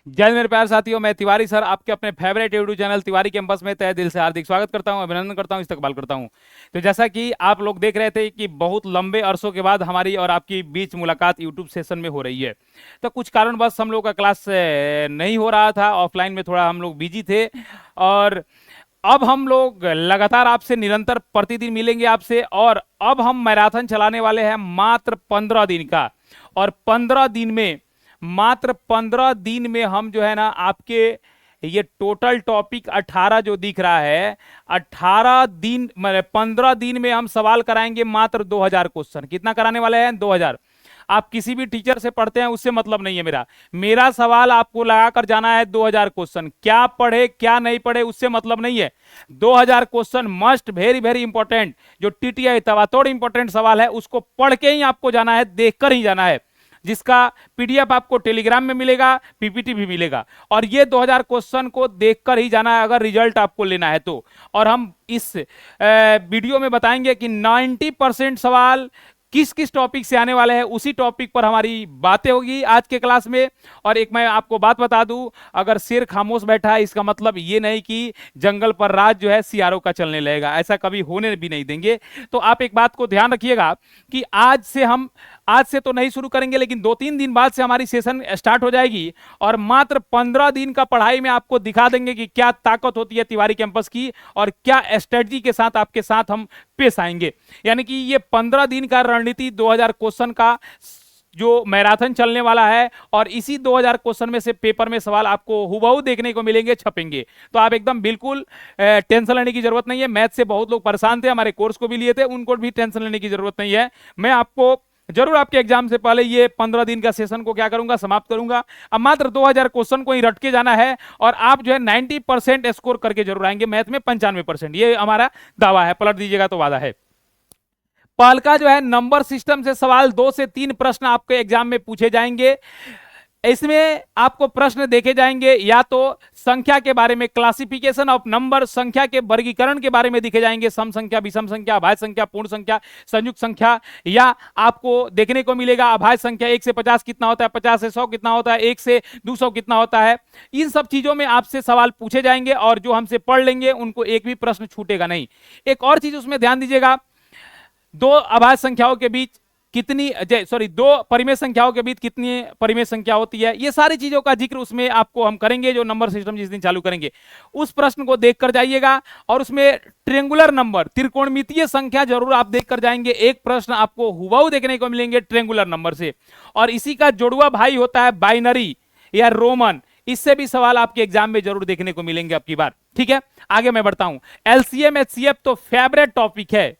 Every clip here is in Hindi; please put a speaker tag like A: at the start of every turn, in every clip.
A: जय हिंद मेरे प्यारे साथियों, मैं तिवारी सर आपके अपने favourite YouTube channel Tiwari campus में तहे दिल से हार्दिक स्वागत करता हूं, अभिनंदन करता हूं, इस्तकबाल करता हूं। तो जैसा कि आप लोग देख रहे थे कि बहुत लंबे अरसों के बाद हमारी और आपकी बीच मुलाकात यूट्यूब सेशन में हो रही है। तो कुछ कारणवश हम लोग का क्लास नहीं हो रहा था, ऑफलाइन में थोड़ा हम लोग बिजी थे। और अब हम लोग लगातार आपसे निरंतर प्रतिदिन मिलेंगे आपसे, और अब हम मैराथन चलाने वाले हैं मात्र 15 दिन का। और 15 दिन में, मात्र 15 दिन में हम जो है ना आपके ये टोटल टॉपिक 18 जो दिख रहा है, 18 दिन मतलब 15 दिन में हम सवाल कराएंगे मात्र 2000 क्वेश्चन। कितना कराने वाले हैं? 2000। आप किसी भी टीचर से पढ़ते हैं उससे मतलब नहीं है मेरा। मेरा सवाल आपको लगा कर जाना है 2000 क्वेश्चन। क्या पढ़े क्या नहीं पढ़े उससे मतलब नहीं है। 2000 question must, very very important. जो टीटीआई तवातोड़ इंपॉर्टेंट सवाल है उसको पढ़ के ही आपको जाना है, देखकर ही जाना है, जिसका पीडीएफ आपको टेलीग्राम में मिलेगा, पीपीटी भी मिलेगा। और ये 2000 क्वेश्चन को देखकर ही जाना है अगर रिजल्ट आपको लेना है तो। और हम इस वीडियो में बताएंगे कि 90% सवाल किस किस टॉपिक से आने वाले हैं, उसी टॉपिक पर हमारी बातें होगी आज के क्लास में। और एक मैं आपको बात बता दूं, अगर शेर खामोश बैठा है इसका मतलब ये नहीं कि जंगल पर राज जो है सियारों का चलने लगेगा, ऐसा कभी होने भी नहीं देंगे। तो आप एक बात को ध्यान रखिएगा कि आज से तो नहीं शुरू करेंगे, लेकिन 2-3 दिन बाद से हमारी सेशन स्टार्ट हो जाएगी। और मात्र 15 दिन का पढ़ाई में आपको दिखा देंगे कि क्या ताकत होती है तिवारी कैंपस की, और क्या स्ट्रेटजी के साथ आपके साथ हम पेश आएंगे। यानी कि ये 15 दिन का रणनीति 2000 क्वेश्चन का जो मैराथन चलने वाला है, और इसी 2000 क्वेश्चन में से पेपर में सवाल आपको हुबहू देखने को मिलेंगे, छपेंगे। तो आप एकदम बिल्कुल टेंशन लेने की जरूरत नहीं है। मैथ से बहुत लोग परेशान थे, हमारे कोर्स को भी लिए थे, उनको भी टेंशन लेने की जरूरत नहीं है। मैं आपको जरूर आपके एग्जाम से पहले ये 15 दिन का सेशन को क्या करूंगा, समाप्त करूंगा। अब मात्र 2000 क्वेश्चन को ही रट के जाना है, और आप जो है 90% स्कोर करके जरूर आएंगे। मैथ में 95%, ये हमारा दावा है, पलट दीजिएगा तो वादा है। पहल का जो है नंबर सिस्टम से सवाल 2 से 3 प्रश्न आपके एग्जाम में पूछे जाएंगे। इसमें आपको प्रश्न देखे जाएंगे या तो संख्या के बारे में, क्लासिफिकेशन ऑफ नंबर, संख्या के वर्गीकरण के बारे में दिखे जाएंगे, सम संख्या, विषम संख्या, अभाज्य संख्या, पूर्ण संख्या, संयुक्त संख्या। या आपको देखने को मिलेगा अभाज्य संख्या 1 से 50 कितना होता है, 50 से 100 कितना होता है, 1 से 200 कितना होता है। इन सब चीजों में आपसे सवाल पूछे जाएंगे, और जो हमसे पढ़ लेंगे उनको एक भी प्रश्न छूटेगा नहीं। एक और चीज उसमें ध्यान दीजिएगा, दो अभाज्य संख्याओं के बीच कितनी दो परिमेय संख्याओं के बीच कितनी परिमेय संख्या होती है, ये सारी चीजों का जिक्र उसमें आपको हम करेंगे। जो नंबर सिस्टम जिस दिन चालू करेंगे उस प्रश्न को देखकर जाइएगा। और उसमें ट्रेंगुलर नंबर, त्रिकोणमितीय संख्या जरूर आप देखकर जाएंगे। एक प्रश्न आपको हुबहू देखने को मिलेंगे ट्रेंगुलर नंबर से। और इसी का जुड़वा भाई होता है बाइनरी या रोमन, इससे भी सवाल आपके एग्जाम में जरूर देखने को मिलेंगे अब की बार। ठीक है, आगे मैं बढ़ता हूं। एलसीएम एचसीएफ तो फेवरेट टॉपिक है,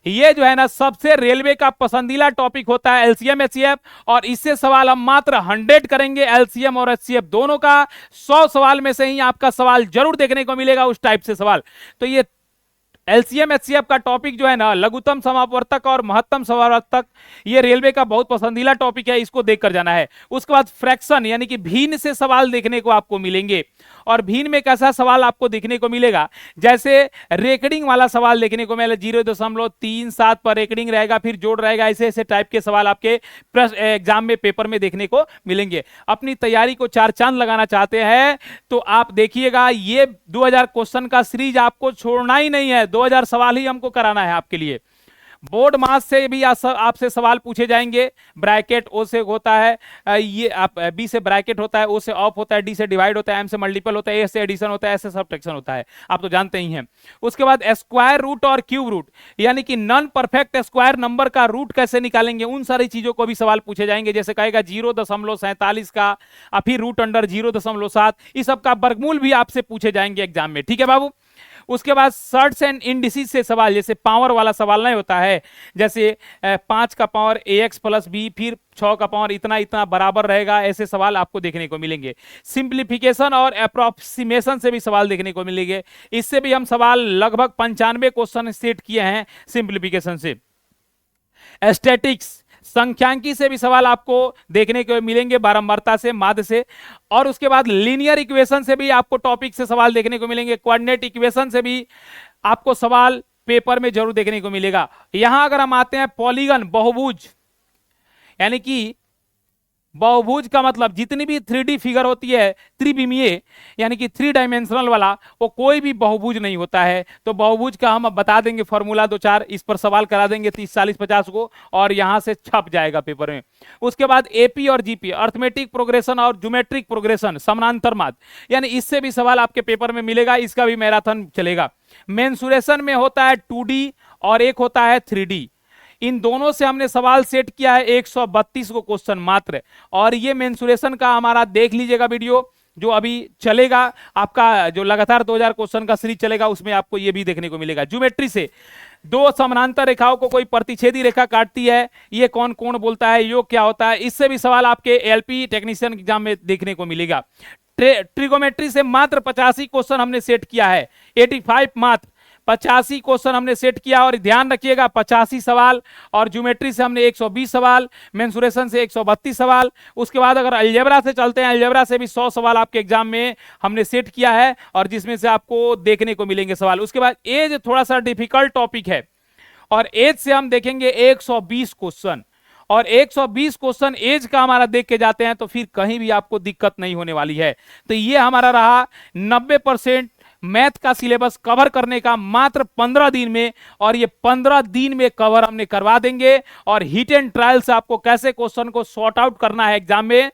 A: ये जो है ना सबसे रेलवे का पसंदीदा टॉपिक होता है एलसीएम एचसीएफ। और इससे सवाल हम मात्र 100 करेंगे, एलसीएम और एचसीएफ दोनों का। 100 सवाल में से ही आपका सवाल जरूर देखने को मिलेगा उस टाइप से सवाल। तो ये एलसीएम एचसीएफ का टॉपिक जो है ना, लघुत्तम समावर्तक और महत्तम समावर्तक, ये रेलवे का बहुत पसंदीदा टॉपिक है, इसको देखकर जाना है। उसके बाद फ्रैक्शन यानी कि भिन्न से सवाल देखने को आपको मिलेंगे। और भिन्न में कैसा सवाल आपको देखने को मिलेगा, जैसे रेकडिंग वाला सवाल देखने को मिलेगा, 0.37 पर रेकडिंग रहेगा, फिर जोड़ रहेगा, ऐसे ऐसे टाइप के सवाल आपके एग्जाम में पेपर में देखने को मिलेंगे। अपनी तैयारी को 4 चांद लगाना चाहते हैं तो आप देखिएगा, ये 2000 क्वेश्चन का सीरीज आपको छोड़ना ही नहीं है। 2000 सवाल ही हमको कराना है आपके लिए। बोर्ड मास से भी आपसे सवाल पूछे जाएंगे। ब्रैकेट ओ से होता है, ये आप बी से ब्रैकेट होता है, ओ से ऑफ होता है, डी से डिवाइड होता है, एम से मल्टीपल होता है, ए से एडिशन होता है, ऐसे सब्ट्रैक्शन होता है, आप तो जानते ही हैं। उसके बाद स्क्वायर रूट और क्यूब रूट, यानी कि नॉन परफेक्ट स्क्वायर नंबर का रूट कैसे निकालेंगे, उन सारी चीजों को भी सवाल पूछे जाएंगे। जैसे कहेगा 0.47 का, फिर रूट अंडर 0.7, इस सब का वर्गमूल भी आपसे पूछे जाएंगे एग्जाम में। ठीक है बाबू। उसके बाद सर्ट्स एंड इंडिसेस से सवाल, जैसे पावर वाला सवाल नहीं होता है, जैसे 5 का पावर ax प्लस बी, फिर 6 का पावर इतना इतना बराबर रहेगा, ऐसे सवाल आपको देखने को मिलेंगे। सिंप्लीफिकेशन और अप्रोक्सीमेशन से भी सवाल देखने को मिलेंगे। इससे भी हम सवाल लगभग 95 क्वेश्चन सेट किए हैं सिंप्लीफिकेशन से। स्टैटिक्स, संख्यांकी से भी सवाल आपको देखने को मिलेंगे, बारंबारता से, माध्य से। और उसके बाद लीनियर इक्वेशन से भी आपको टॉपिक से सवाल देखने को मिलेंगे। कोऑर्डिनेट इक्वेशन से भी आपको सवाल पेपर में जरूर देखने को मिलेगा। यहां अगर हम आते हैं पॉलीगन, बहुभुज, यानी कि बहुभुज का मतलब जितनी भी 3D फिगर होती है, त्रिविमीय यानी कि 3 डायमेंशनल वाला, वो कोई भी बहुभुज नहीं होता है। तो बहुभुज का हम अब बता देंगे फॉर्मूला 2-4, इस पर सवाल करा देंगे 30, 40, 50 को, और यहां से छप जाएगा पेपर में। उसके बाद एपी और जीपी, अर्थमेटिक प्रोग्रेशन और ज्योमेट्रिक प्रोग्रेशन, समानांतर माद, यानी इससे भी सवाल आपके पेपर में मिलेगा, इसका भी मैराथन चलेगा। मेंसुरेशन में होता है 2D और एक होता है 3D। इन दोनों से हमने सवाल सेट किया है 132 को क्वेश्चन मात्र। और ये मेंसुरेशन का हमारा देख लीजिएगा वीडियो जो अभी चलेगा, आपका जो लगातार 2000 क्वेश्चन का सीरीज चलेगा, उसमें आपको ये भी देखने को मिलेगा। ज्योमेट्री से दो समानांतर रेखाओं को कोई प्रतिच्छेदी रेखा काटती है, ये कौन कोण बोलता है, योग क्या होता है, इससे भी सवाल आपके एलपी टेक्नीशियन एग्जाम में देखने को मिलेगा। ट्रिगोमेट्री से मात्र 85 क्वेश्चन हमने सेट किया है, 85 मात्र 85 क्वेश्चन हमने सेट किया। और ध्यान रखिएगा 85 सवाल, और ज्योमेट्री से हमने 120 सवाल, मेंसुरेशन से 132 सवाल। उसके बाद अगर अलजेब्रा से चलते हैं, अलजेब्रा से भी 100 सवाल आपके एग्जाम में हमने सेट किया है, और जिसमें से आपको देखने को मिलेंगे सवाल। उसके बाद एज थोड़ा सा डिफिकल्ट टॉपिक है, और एज से हम देखेंगे 120 क्वेश्चन, और 120 क्वेश्चन एज का हमारा देख के जाते हैं तो फिर कहीं भी आपको दिक्कत नहीं होने वाली है। तो ये हमारा रहा 90% मैथ का सिलेबस कवर करने का मात्र 15 दिन में, और ये 15 दिन में कवर हमने करवा देंगे। और हिट एंड ट्रायल से आपको कैसे क्वेश्चन को सॉर्ट आउट करना है एग्जाम में,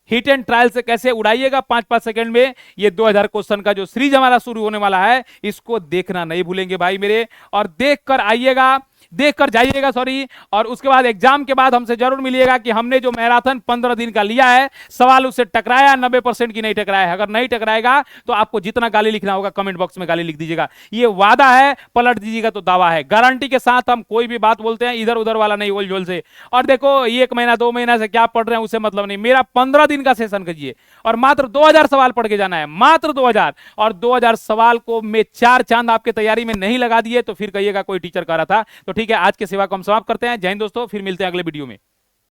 A: हिट एंड ट्रायल से कैसे उड़ाइएगा 5-5 सेकंड में, ये 2000 क्वेश्चन का जो सीरीज हमारा शुरू होने वाला है, इसको देखना नहीं भूलेंगे भाई मेरे। और देख कर आइएगा, देख कर जाइएगा सॉरी। और उसके बाद एग्जाम के बाद हमसे जरूर मिलिएगा कि हमने जो मैराथन 15 दिन का लिया है, सवाल उससे टकराया 90% की नहीं टकराया है। अगर नहीं टकराएगा तो आपको जितना गाली लिखना होगा कमेंट बॉक्स में गाली लिख दीजिएगा। ये वादा है, पलट दीजिएगा तो दावा है। गारंटी के साथ हम कोई भी बात बोलते हैं, इधर उधर वाला नहीं, ओल झोल से। और देखो 1 महीना 2 महीना से क्या पढ़ रहे हैं उससे मतलब नहीं, मेरा 15 दिन का सेशन कीजिए और मात्र 2000 सवाल पढ़ के जाना है, मात्र 2000। और 2000 सवाल को मैं 4 चांद आपके तैयारी में नहीं लगा दिए तो फिर कहिएगा कोई टीचर कह रहा था। तो ठीक है, आज के सेवा को हम समाप्त करते हैं। जय हिंद दोस्तों, फिर मिलते हैं अगले वीडियो में।